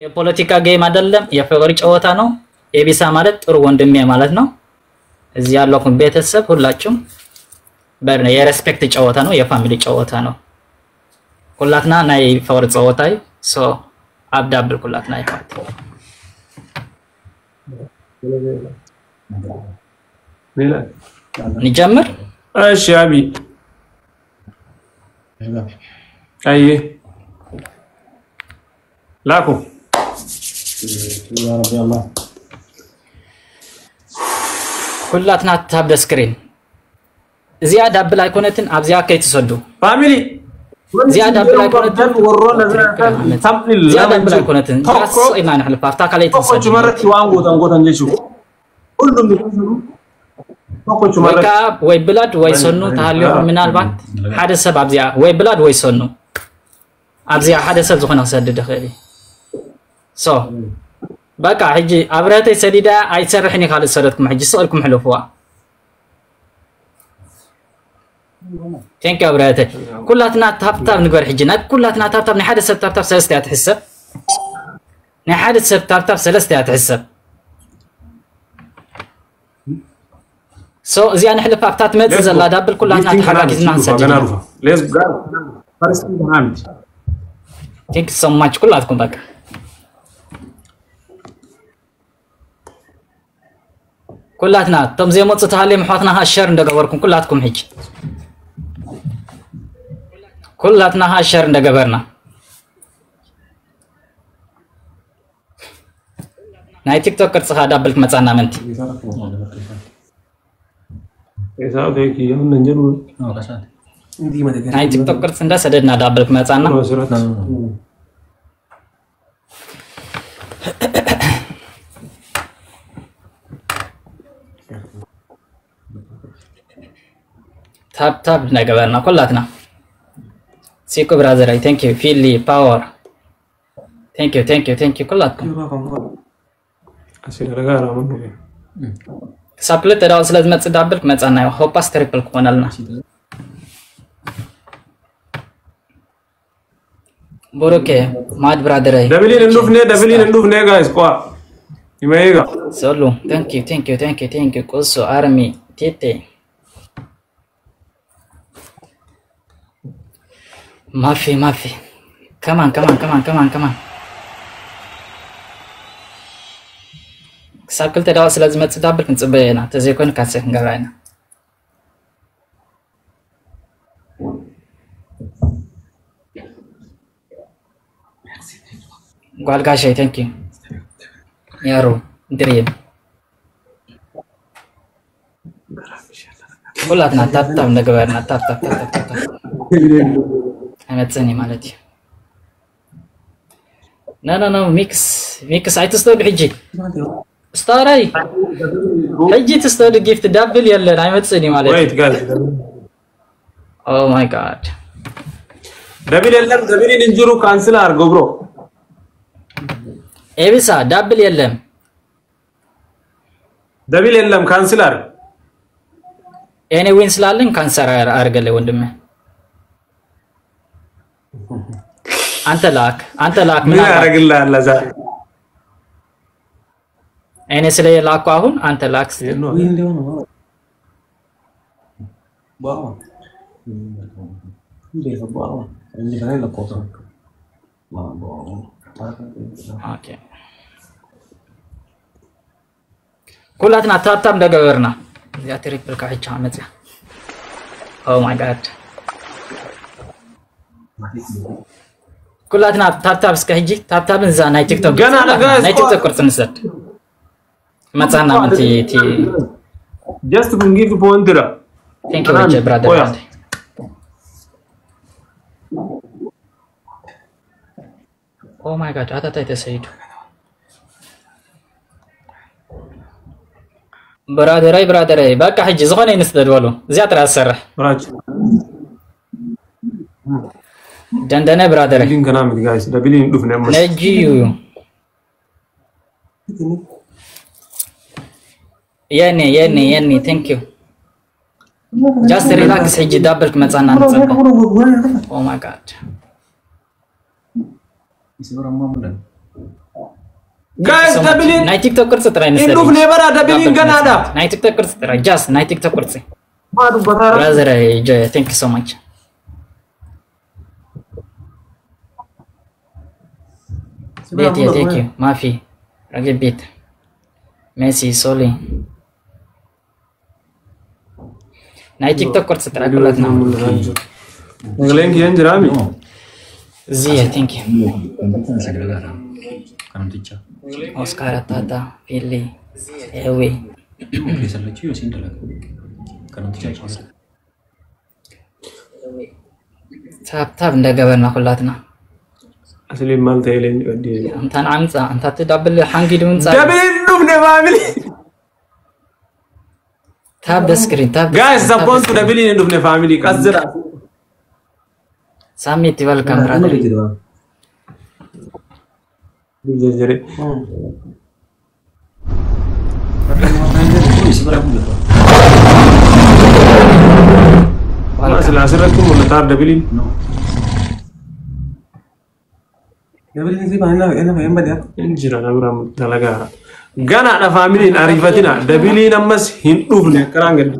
የፖለቲካ ጌም አይደለም የፍቅር ጨዋታ ነው ኤቢሳ ማለት ጥሩ ወንድሜ ማለት ነው እዚህ ያለውን ቤተሰብ ሁላችሁም በርነ የሬስፔክት ጨዋታ ነው የፋሚሊ ጨዋታ ነው ሁላትና ናይ ፍቅር ጨዋታይ ሶ አብዳብል ሁላትና ይፋት نجمر ايش يا ابي اي لاكو يا ربي الله كلاتنا تاب سكرين زياده بلا كونتن ابزيا كيتسدو فاميلي زياده بلا كونتن ورو نزل زياده بلا كونتن راس ايمان حل بارتا كالي تسدو مرتي وانغو تنغو تنجيشو كلهم بيقولوا ويكاب وي بلاد وي سنو تهاليو من البات حدا سبب ابزيا وي بلاد وي سنو ابزيا حدا سبب زخنا سدد خيلي سو بقى حجي ابراتي سديدا اي سرحني خالد سردكم حجي سؤالكم حلوفوا ثانك يو ابراتي كلاتنا تاب نقول حجينا كلاتنا تاب ني حدا سبب تاب سلسته تحسب ني حدا سبب تاب سلسته تحسب سو زي انا حلف ابتات مد زلا دبل كلنا تحركنا نسجل ليز جار فارس هاند ثانك سو ماتش كلاتكم بقى كلاتنا تم زي ما تصتهالي محوتنا هالشر ندغبركم كلاتكم حج كلاتنا هالشر ندغبرنا ناي تيك توك تصها دبلك مصانا منتي يساو ثانك يو ننجرو ناي تيك توك كرسندا سددنا دبلك مصانا تاب نغبرنا كلاتنا سيكو برادر اي ثانك يو فيلي باور ثانك يو كلاتكم اسير رغارا منو سابلت تراو سلاز متصدابلك مصانا هوباس تريبل كونالنا بوروكي ماد برادر اي دبلين ندوفني غايز كوا يميغا سولو ثانك يو كوسو ارمي تيتي ما في كمان سابلت تراو سلاز متصدابلك نصبينا تزيكون كاسه نغراينا قال غاشي ثانك يو يارو دريم كلاتنا تاب نغبرنا تاب امتسني مالتي لا ميكس ايتستود حجي ستاري حجي تستود جيفت دبل يلا امتسني مالتي ويت قال او ماي جاد دبل ننجرو كانسل ارغو برو ايبسا دبل يلم دبل يلم كانسل ارغ اني وين سلالن كانسر ارغله وندمه انت لاك من ارغلا لذا اني سلي لاكو አሁን አንተ ላክ وين ليون باو ليه باو اللي بني لك قطر ما باو اوكي كلاتنا تاب دغبرنا يا تريبل كاچا مزያ او ماي جاد كلاتنا تاب سكهجي تاب نزا ناي تيك توك ناي تيك توك كرتنسد مصانا منتي تي just to give point there thank you brother oh my god አታታ ተሰይዱ ብራደራይ በቃ ሂጅ ዝሆነ ይንስደድወሉ እዚያ ጥራ አሰረህ ብራች ደንደነ ብራደራይ ሊንክ ና ምት ጋይስ ደብሊን ዱፍ ነው ነጂዩ የኔ ቴንክ ዩ ጃስት ሪላክስ ሂጅ ዳብልክ መጻና ንጸበ ኦ ማይ ጋድ يصير ما مدن Guys, dabilin. ናይ ቲክቶክ ቅርጽ ጥራይ ንሰሪ ኢንዱፍ ኔበራ ደብሊን ገናዳ ናይ ቲክቶክ ቅርጽ ጥራይ ጃስ ናይ ቲክቶክ ቅርጽ ማዱ በታራ ብራዘር ቴንክ ዩ ሶ ማች ቤት ቴንክ ዩ ማፊ ረግብ ቤት ሜሲ ሶሊ ናይ ቲክቶክ ቅርጽ ጥራይ ኩላትና nglen kiyan jirami ዚያ ቴንክ ዩ ኦስካር ታታ ፊሊ ኤዌ ታብ እንደገበርና ኩላትና asli malta yelen odi እንታን አምጻ እንታ ተዳብል ሓንጊ ድምጻ dabilin induf ne family ታብ ደስክሪን ታብ guys support to dabilin induf ne family qazra ሳሚት ዌልካም ብራዘር jere asli asirakum mutar dabilin dabilin sih mana enak yang banyak injira nabram dalagara gana da family arifatina dabilin amas hinduf ne karangel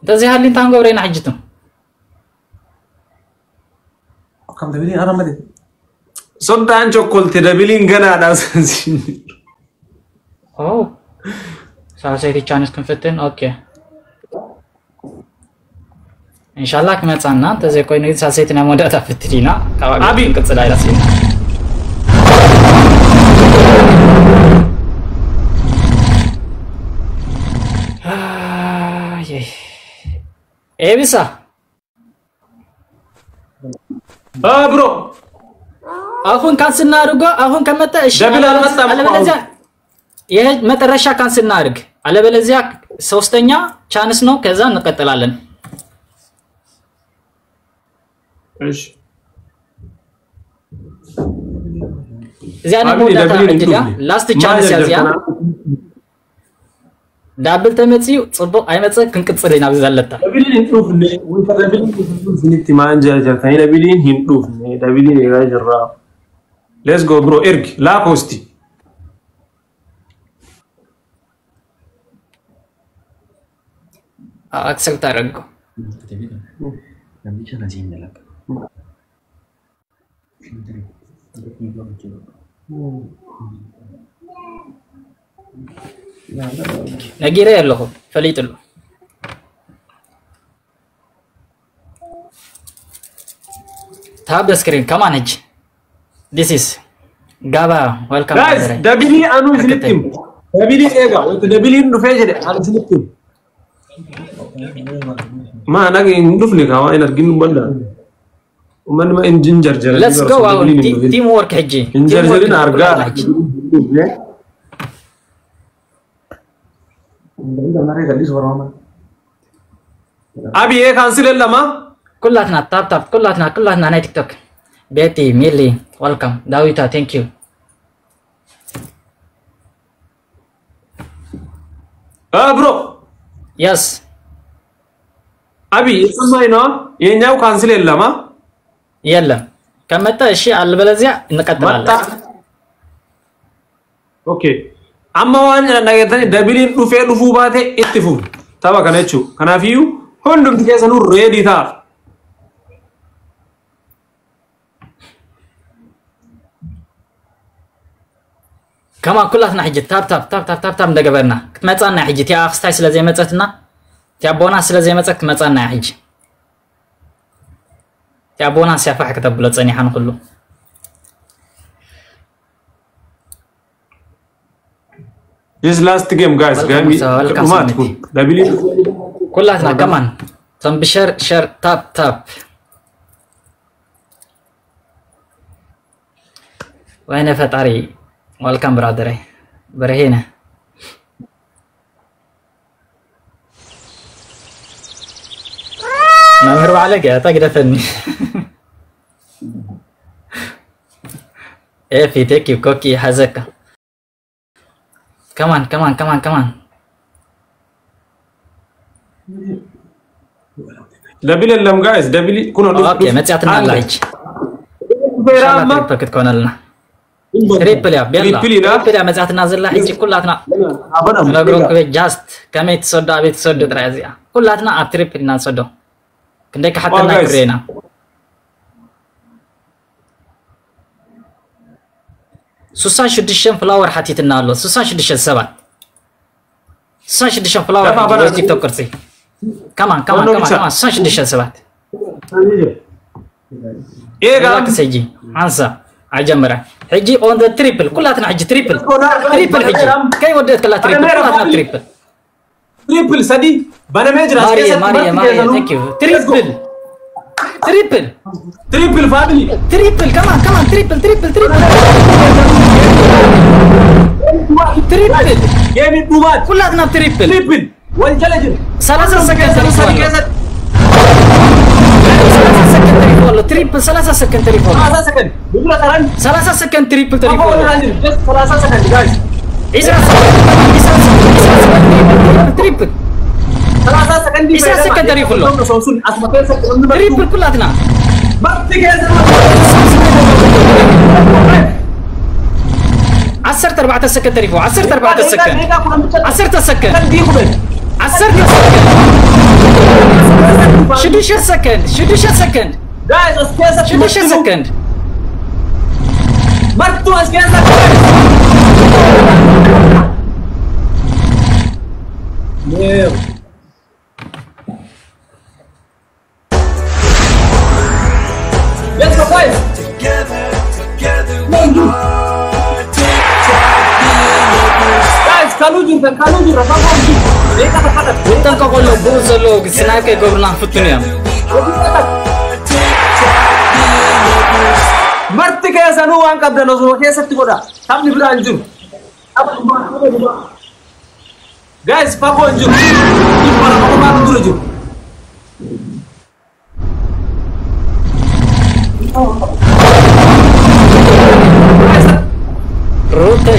እንደዚህ ሀሊን ታንጎብሬና ሐጅቱ kam dabilin aram mati sodan chokolte dabilin gana da ኦ ሳሳይቲ ቻንስ ክንፈትን ኦኬ ኢንሻአላህ ከመጻና ተዘይ ቆይ ነው ሳሳይቲ ነው ወዳታ ፍትሪና አቢ ቅጽላ ይላስልና ኤቢሳ bro አሁን ካንስና አድርጎ አሁን ከመጣ እሺ ደብል አልመጣም አለበለዚያ ይሄ መጨረሻ ካንስና አድርግ አለበለዚያ ሶስተኛ ቻንስ ነው ከዛ እንቀጥላለን እሺ እዚያ ነው ዳታ እንግዲያ ላስት ቻንስ ያዚያ ዳብል ተመጽዩ ጽቦ አይመጽ ክንቅጽለና ብዛለታ dabilin induf ne ወይ dabilin induf ኒቲ ማንጃ ጀርታ dabilin induf ne dabilin ይራጅራ let's go bro erg la costi አክሰፕት አደረገው ነጊራ ያለው ፈሊጥሉ ታብ ስክሪን ከማን እጅ this is ጋባ welcome guys dabili anu zinitim dabili ega ወይ dabili induf ejede anu zinitim ma nagi induf ni kawa energin banda man ma injinjar jara let's go out team work ሄጂ injinjarin arga nari gadis warama abi e cancel lama ኩላትና ታፕ ኩላትና ናይ ቲክቶክ ቤቲ ሚሊ welcome ዳዊታ thank you bro yes abi የሰማይ ነው የኛው ካንስል የለማ የለም ከመጣ እሺ አልበለዚያ እንቀጥላለን ኦኬ አማዋን ነገተን ደብሊን ዱፌ ባቴ ኢትፉ ታባ ከነቹ ከናፊዩ ሁሉም ትከሰኑ ሬዲ ታ كما كلاتنا حجة تاب ندقبرنا كتمتعنا حجة تيا أخستاي سلازي متعتنا تيا بونا سلازي متعت كتمتعنا حجة تيا بونا سيافح كتب لتصاني حان كله This last game guys Welcome, sir. Welcome, sir. دبليو كلاتنا كمان تم بشر شر تاب وين فتاري Welcome brother برهينة ما مهرب عليك يا تقدر فني ايه في تيكي وكوكي حزكة كمان دبليو لم guys دبليو كنا اوكي ما تعطينا اللايك بيرامة باكت كون لنا تريبل يا بيلا تريبل تريبل يا مزاتنا زلا حجي كلاتنا نغروك جاست كميت صدا بيت صد ترازيا كلاتنا اب تريبل نصدو كندك حتى نكرينا سوسان شدشن فلاور حتيتنا الله سوسان شدشن سبات سوسان شدشن فلاور تيك توك كرسي كمان سوسان شدشن سبات ايه لك سيجي انسى عجمره حجي اون ذا تريبل كلاتنا حجي تريبل حجي كاي وديت كلها تريبل كلاتنا تريبل سدي بنا ميجرا ماريا ثانك يو تريبل فاميلي تريبل كمان تريبل جيمي بومات كلاتنا تريبل والجلجل 3 سكند والله تريبل 3 سكند تريبل 3 سكند بيقول ترى 3 سكند تريبل 3 سكند جايز تريبل 3 سكند إيش سكند تريبل كلاتنا عسرت 4 سكند تريبل عسرت 4 سكند عسرت سكند شدوش سكند شدوش سكند مرتو اسكيزا ليه Let's go guys. Together we are guys, kalujur rafaji. Mereka terhadap. Bukan kau kalau buzolo, sinaip ke gobernang futunya. Marti kaya sanu angkat dan nosro kaya satu koda. Kami beranjur. Guys, pakai anjur. Ini para pemain anjur. Rute.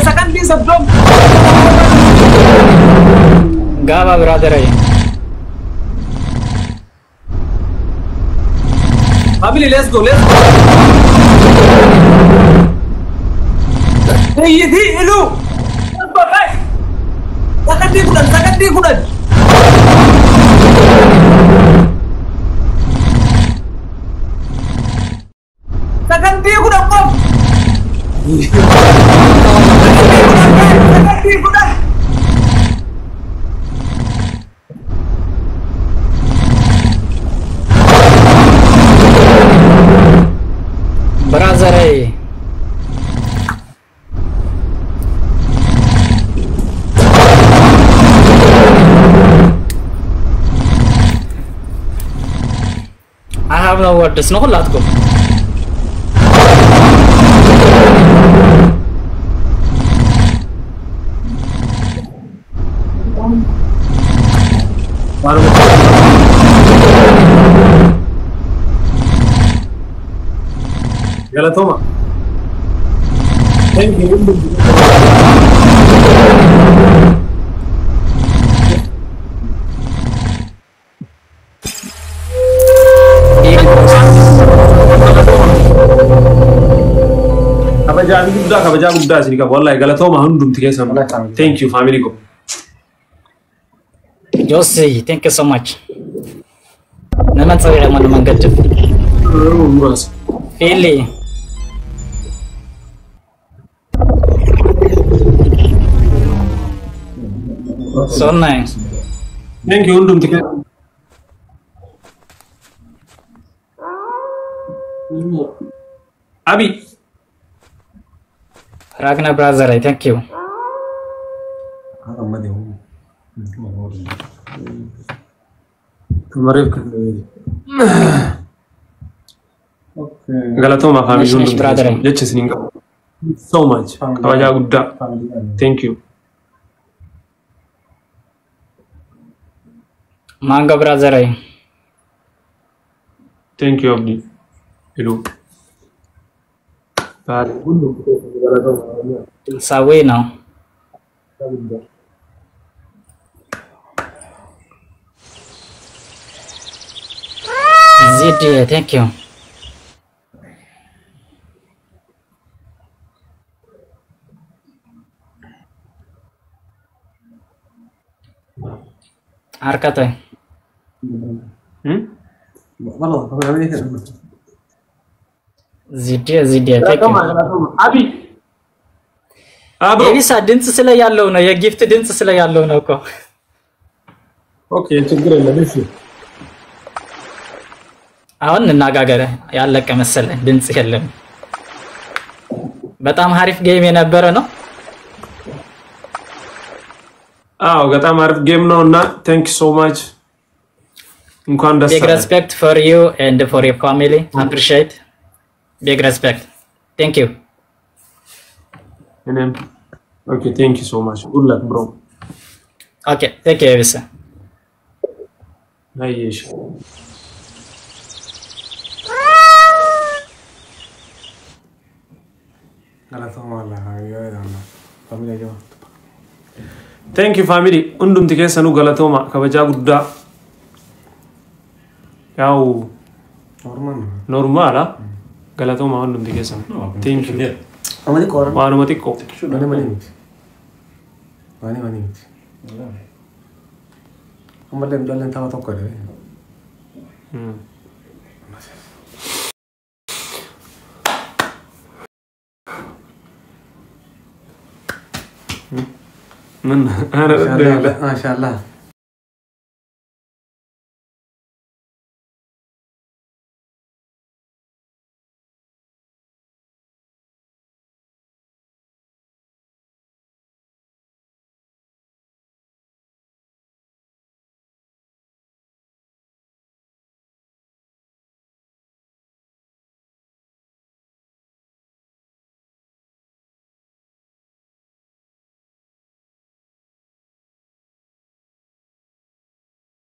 Sakan di sebelum. Gawa brother ay. Family, let's go. Hey, hello. Let's go, guys. Sakan di kudan. Sakan dia kuda kom. Brother ay. I have no words. No lat ko. Galatoma. Thank you. Kabaja guddaa sini ka wallahi galatoma hundumti keessa. Thank you family ko. Josie, thank you so much. Naman sa iyo man gadget. Fili. So nice. Thank you hundumti keessa. Abi. Ragna brother, thank you. Galatoma family brother. Jecha sininga. So much. Kabaja guddaa. Thank you. Manga brother. Thank you Abdi. Hello. Sawe now. ZD, thank you. arkatay والله طبعا عمليه كده zidia take አቢ አብሮ ኤቢሳ ድምጽ ስለ ያለው ነው የጊፍት ድምጽ ስለ ያለው ነው እኮ ኦኬ ችግር የለም እሺ አሁን እናጋገረ ያለቀ መሰለኝ ድምጽ የለም በጣም አሪፍ ጌም የነበረ ነው አዎ በጣም አሪፍ ጌም ነውና thank you so much እንኳን ደስ big respect for you and for your family appreciate big respect thank you okay thank you so much good luck bro okay take care ኤቢሳ አየሽ galatoma wallahi ayoyana familia jawa thank you family undum tikesanu galatoma kabaja gudda yaw normal galatoma undum tikesanu thank you amani ko waanu matiko mani amalle mjalan tawa tokkole من ما شاء الله